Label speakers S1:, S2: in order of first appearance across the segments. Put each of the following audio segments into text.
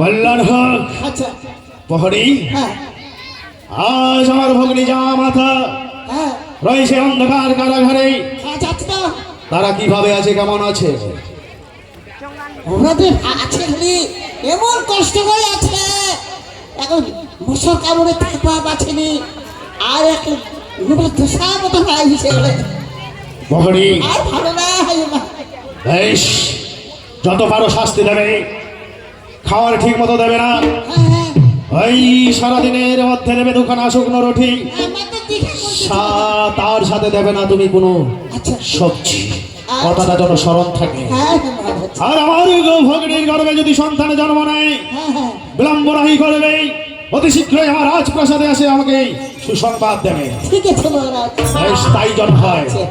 S1: কল্যাণ হোক।
S2: আচ্ছা
S1: প্রহরী,
S2: হ্যাঁ
S1: আজ আমার ভগ্নী জামা মাথা
S2: হ্যাঁ
S1: রয়েছে অন্ধকার কারাগারে।
S2: যাচ্ছে তো
S1: তারা কিভাবে আছে, কেমন আছে?
S2: ওনাদের আছে খালি এমন কষ্ট করে আছে, এখন মশার কামড়ে থাকবা বাঁচেনি, আর এখন ধোসার মতো হয়ে গেছে বলে
S1: প্রহরী,
S2: আর ভালো না হয় না।
S1: বেশ, যত পারো শাস্তি দেবে। খাওয়ার ঠিক মতো দেবে না,
S2: হ্যাঁ
S1: ওই সারাদিনের মধ্যে দেবে দুখানা শুকনো রুটি,
S2: আমাদের দিকে বলতে
S1: তার সাথে দেবে না তুমি কোনো
S2: আচ্ছা
S1: সবজি। কথাটা যেন স্মরণ থাকে।
S2: হ্যাঁ মহারাজ
S1: আর আমার ভগ্নীর গর্ভে যদি সন্তানের জন্ম নেয়,
S2: হ্যাঁ হ্যাঁ
S1: বিলম্ব নাহি করবে, অতি শীঘ্রই আমার রাজপ্রাসাদে আসে আমাকে সুসংবাদ দেবে।
S2: ঠিক আছে মহারাজ।
S1: বেশ, তাই জন হয়।
S2: আচ্ছা,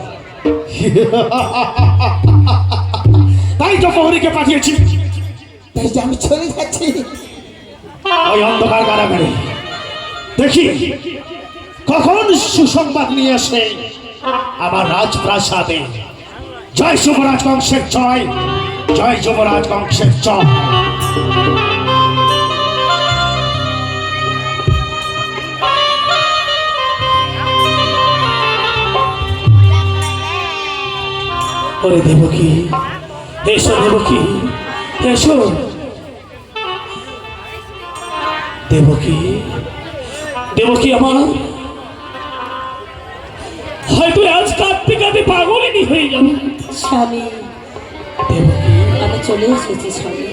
S1: তাই তো প্রহরীকে পাঠিয়েছি
S2: বেশ, আমি চলে যাচ্ছি।
S1: ওই অন্ধকার কারাগারে, দেখি কখন সুসংবাদ নিয়ে আসে আমার রাজপ্রাসাদে। জয় যুবরাজ কংসের জয়, জয় যুবরাজ কংসের জয়। ওরে দেবকী, এসো দেবকী, এসো দেবকী। দেবকী আমার, হয়তো আজ কাঁদতে কাঁদতে পাগলিনী হয়ে যাবে।
S3: স্বামী,
S1: দেবকী,
S3: আমি চলে এসেছি স্বামী।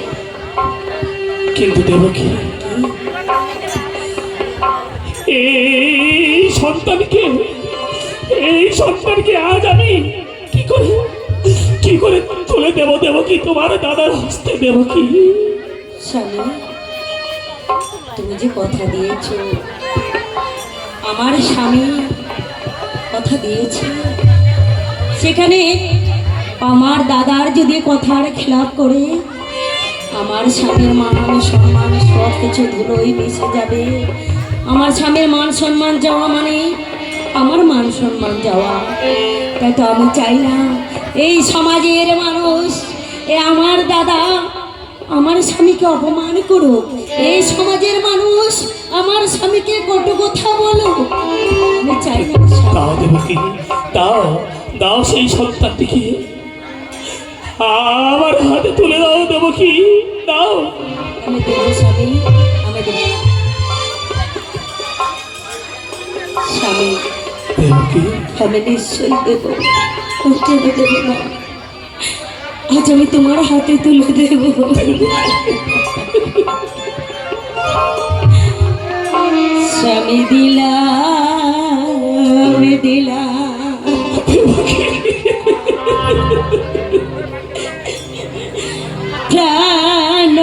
S1: কিন্তু দেবকী, এই সন্তানকে আজ আমি কি করে তুলে দেব দেবকী তোমার দাদার হস্তে? দেবকী,
S3: স্বামী, তুমি যে কথা দিয়েছ, আমার স্বামী কথা দিয়েছে, সেখানে আমার দাদার যদি কথার খেলাপ করে, আমার স্বামীর মান সম্মান সব কিছু ধুলোই মিশে যাবে। আমার স্বামীর মান সম্মান যাওয়া মানে আমার মান সম্মান যাওয়া। তাই তো আমি চাই না এই সমাজের মানুষ, আমার দাদা আমার স্বামীকে অপমান করুক, এই সমাজের মানুষ আমার স্বামীকে কটু কথা বলুক। আমি চাই না।
S1: দাও দেবকী, দাও দাও সেই সন্তানটিকে আমার হাতে তুলে দাও দেবকী, দাও।
S3: আমি দেব স্বামী, আমি দেব স্বামী,
S1: দেবকী,
S3: আমি নিশ্চয়ই দেব। কেন দেব না? আজ আমি তোমার হাতে তুলে দেব। স্বামী দিলাম, দিলাম প্রাণ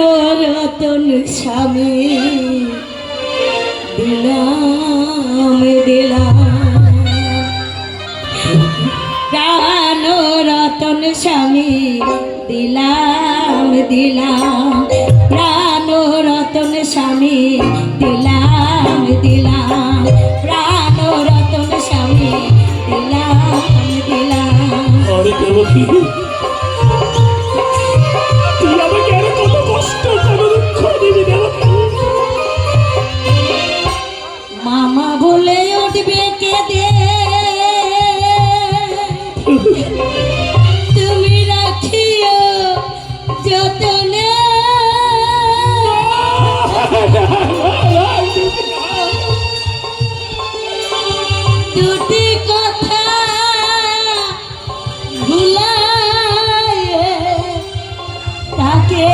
S3: রতন স্বামী, দিলাম দিলাম প্রাণ রতন স্বামী, দিলাম দিলাম প্রাণ রতন স্বামী, দিলাম দিলাম প্রাণ রতন স্বামী, দিলাম দিলাম।
S1: আরে দেবকী, তুই আমাকে আর কত কষ্ট, কত দুঃখ দিবি দেবকী?
S3: মামা বলে উঠবে কেঁদে, তুমি রাখিও যতনে, দুটি কথা ভুলায় তাকে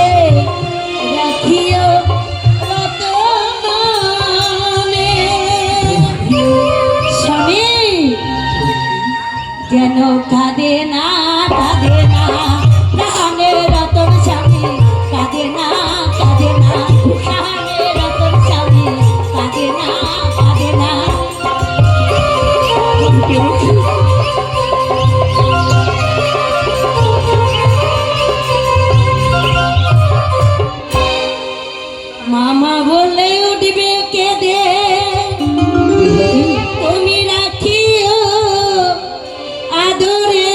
S3: রাখিও রতনে। স্বামী যেন কাঁদে না, কাঁদে না প্রাণের রতন স্বামী, কাঁদে না, কাঁদে না প্রাণের রতন স্বামী, কাঁদে না, কাঁদে না। মামা বলে উঠবে কেঁদে, তুমি রাখিও আদরে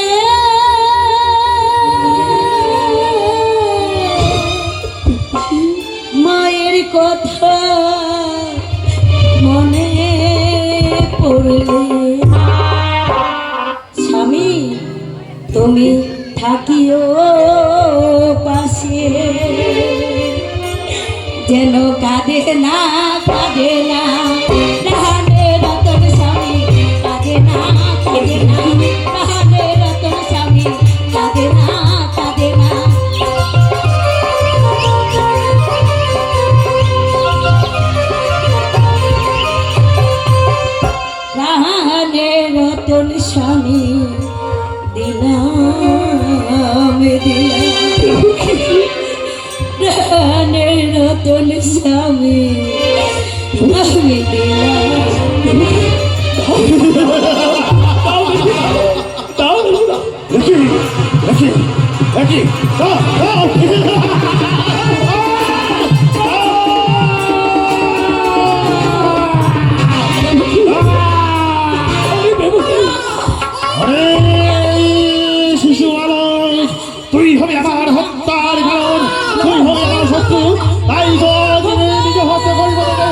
S3: থাকিও পাশে, যেন কাঁদে না প্রাণে রতন স্বামী, কাঁদে না প্রাণে রতন স্বামী, কাঁদে না প্রাণে রতন স্বামী, দিলাম প্রাণে রতন স্বামী, আমি দিলাম।
S1: দাও
S4: শিশু বালক, তুই হবে আমার হত্যার কারণ, তুই হবে আমার শত্রু, তাই তো নিজে হত্যা করবো তোকে।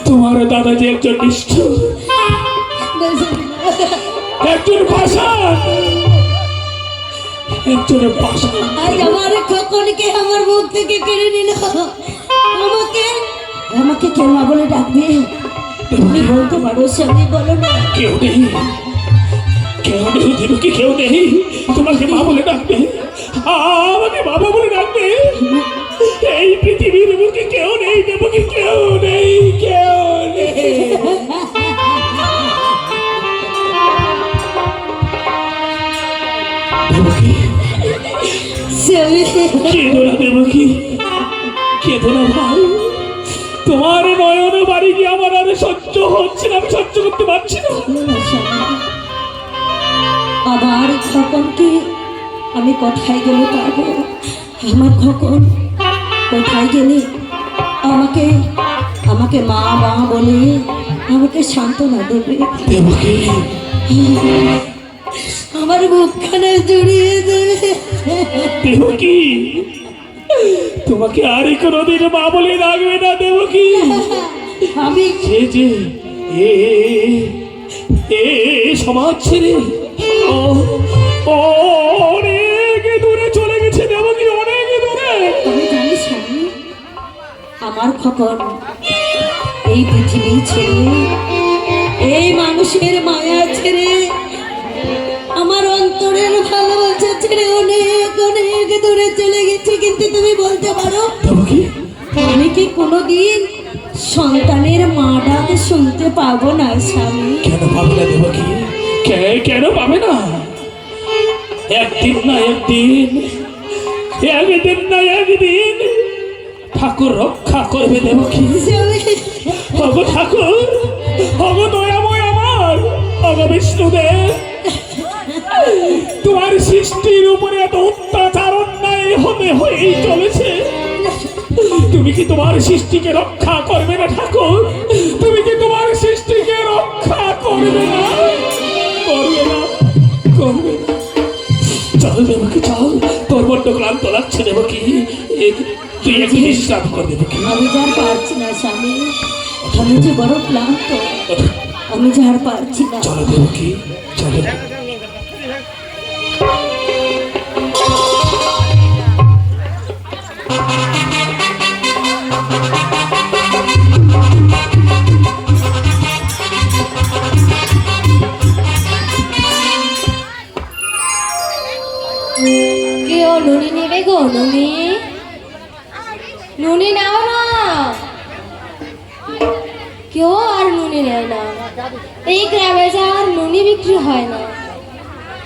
S1: তোমার দাদা যে একজন নিষ্ঠুর, একজন পাষাণ,
S3: আজ আমার খোকনকে আমার মুখ থেকে কেড়ে নিল। আমাকে কেউ মা বলে ডাকবে? তুমি বলতে পারো স্বামী, বলো না।
S1: কেউ নেই দেবকী, কেউ নেই তোমাকে মা বলে ডাকবে, আমাকে বাবা বলে ডাকবে। এই পৃথিবীর বুকে কেউ নেই দেবকী, কেউ নেই। কেঁদো না দেবকী, কেঁদো না ভাই। তোমার নয়ন বাড়ি গিয়ে আমার আর সহ্য হচ্ছে না, আমি সহ্য করতে পারছি না।
S3: আবার খোকনকে আমি কোথায় গেলে পারবো? আমার খোকন কোথায় গেলে আমাকে মা বলে আমাকে সান্ত্বনা দেবে?
S1: দেবকী,
S3: আমার মুখখানে জড়িয়ে দেবে।
S1: দেবকী, তোমাকে আর কোনোদিন মা বলে ডাকবে না দেবকী।
S3: আমি
S1: এ সমাজ ছেড়ে অনেক দূরে চলে গেছে দেবকী, অনেক দূরে।
S3: আমি জানি স্বামী, আমার খোকন এই পৃথিবী ছেড়ে, এই মানুষের মায়া ছেড়ে, আমার অন্তরের ভালোবাসা ছেড়ে অনেক দূরে চলে গেছে। কিন্তু তুমি বলতে পারো আমি কি কোনোদিন সন্তানের মা ডাক শুনতে পাবো না স্বামী?
S1: কেন পাবে না দেবকী, কেন পাবে না? একদিন না একদিন ঠাকুর রক্ষা করবে দেবকী। ওগো ঠাকুর, ওগো দয়াময় আমার, ওগো বিষ্ণুদেব, তোমার সৃষ্টির উপরে এত অত্যাচার অন্যায় হয়েই চলেছে। তুমি কি তোমার সৃষ্টিকে রক্ষা করবে না ঠাকুর? তুমি কি তোমার সৃষ্টিকে রক্ষা করবে না? চল দেবকী, চল, তোর বড্ড ক্লান্ত লাগছে দেবকী, তুই একটু বিশ্রাম কর দেবকী।
S3: আমি যার পারছি না স্বামী, আমি যে বড় ক্লান্ত, আমি যার পারছি না।
S1: চলো দেবকী, চলো।
S5: কেউ নুনি নেবে গো? নুনি নাও না, কেউ আর নুনি নেয় না। এই গ্রামে যা আর নুনি বিক্রি হয় না।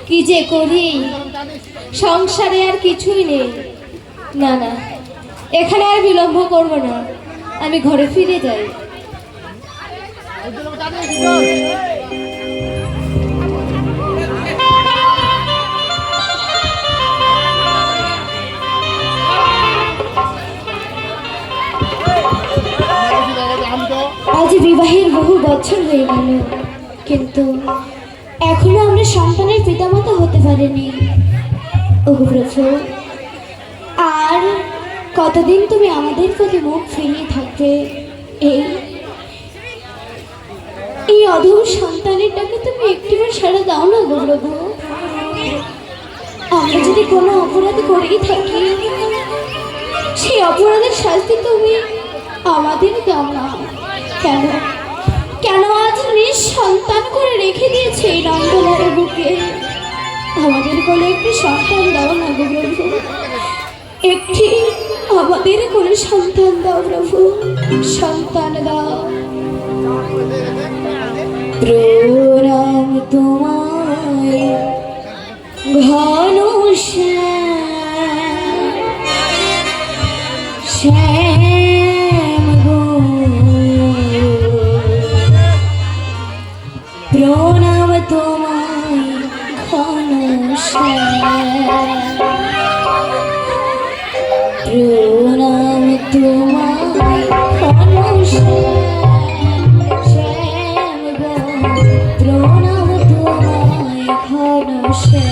S5: কি যে করি, সংসারে আর কিছুই নেই। না, এখানে আর বিলম্ব করবো না, আমি ঘরে ফিরে যাই। আজ বিবাহের বহু বছর হয়ে গেল, কিন্তু এখনো আমরা সন্তানের পিতামাতা হতে পারিনি। ওগো প্রভু, আর কতদিন তুমি আমাদের প্রতি মুখ ফিরিয়ে থাকবে? এই অধম সন্তানেরটাকে তুমি একটিবার সাড়া দাও না গো প্রভু। আমরা যদি কোনো অপরাধ করেই থাকি, সেই অপরাধের শাস্তি তুমি আমাদের দাও না। কেন কেন আজ নিঃসন্তান করে রেখে দিয়েছে এই নন্দলার বুকে? আমাদের কোলে একটি সন্তান দাও না গো প্রভু, একটি আমাদের কোলে সন্তান দাও প্রভু, সন্তান দাও। প্রণাম তোমায় ঘন শ্যাম গো, প্রণাম তোমায় ঘন শ্যাম, প্রণাম তোমায় ঘন শ্যাম গো, প্রণাম তোমায় ঘন শ্যাম।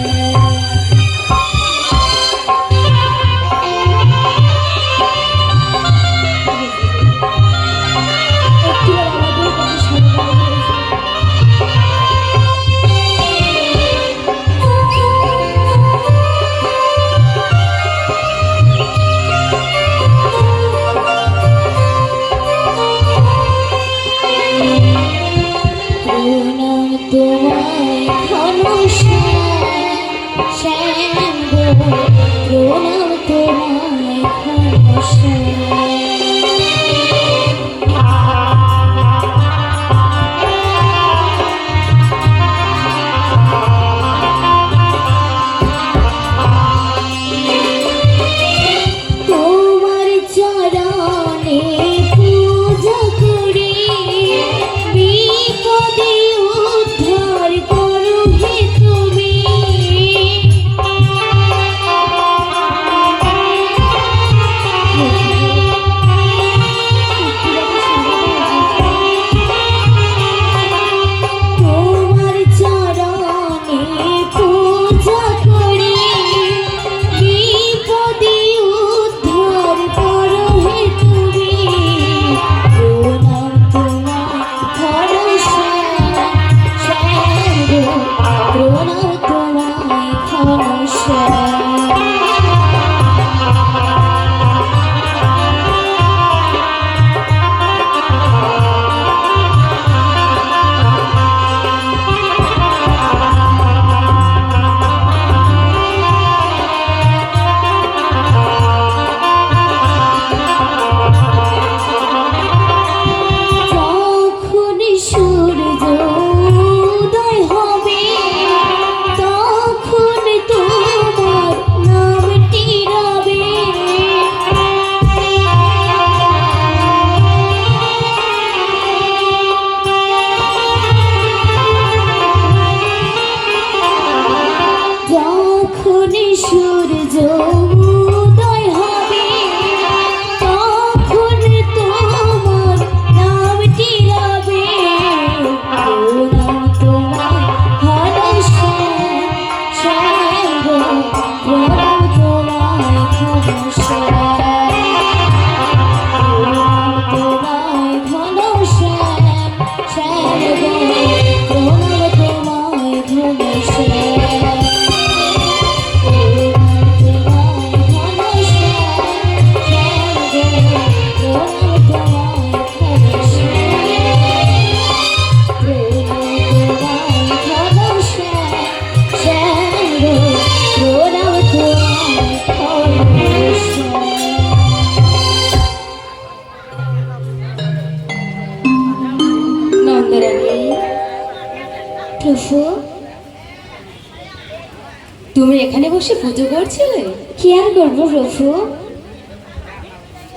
S3: তুমি এখানে বসে পুজো করছিলে?
S5: কি আর করবো প্রভু।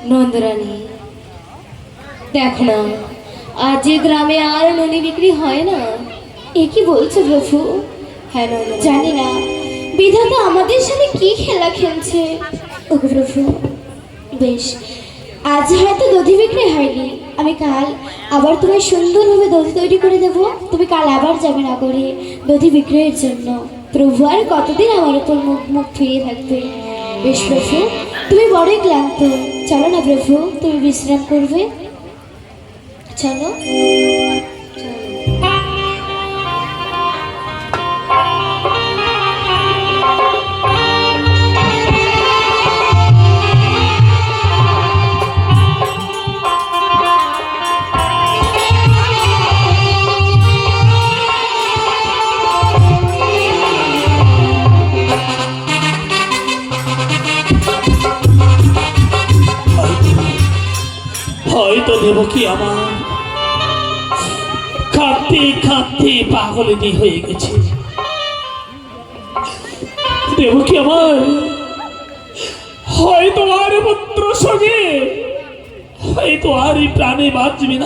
S3: নন্দরানী,
S5: দেখো না, আজ যে গ্রামে আর ননি বিক্রি হয় না। এ কি বলছো প্রভু?
S3: হ্যাঁ নন্দরানী,
S5: জানি না বিধাতা আমাদের সাথে কি খেলা খেলছে। ওগো প্রভু, বেশ আজ হয়তো দধি বিক্রি হয়নি, আমি কাল আবার তোমায় সুন্দরভাবে দধি তৈরি করে দেব। তুমি কাল আবার যাবে না করে দধি বিক্রয়ের জন্য। প্রভু আর কতদিন আমার উপর মুখ মুখ ফিরিয়ে থাকবে। বেশ প্রভু, তুমি বড়ই ক্লান্ত, চলো না প্রভু, তুমি বিশ্রাম করবে, চলো।
S1: হয়তো দেবকী আমার কাঁদতে কাঁদতে পাগলিনী হয়ে গেছে। দেবকী আমার হয়তো আর পুত্র সঙ্গে হয়তো আর প্রাণে বাঁচবে না।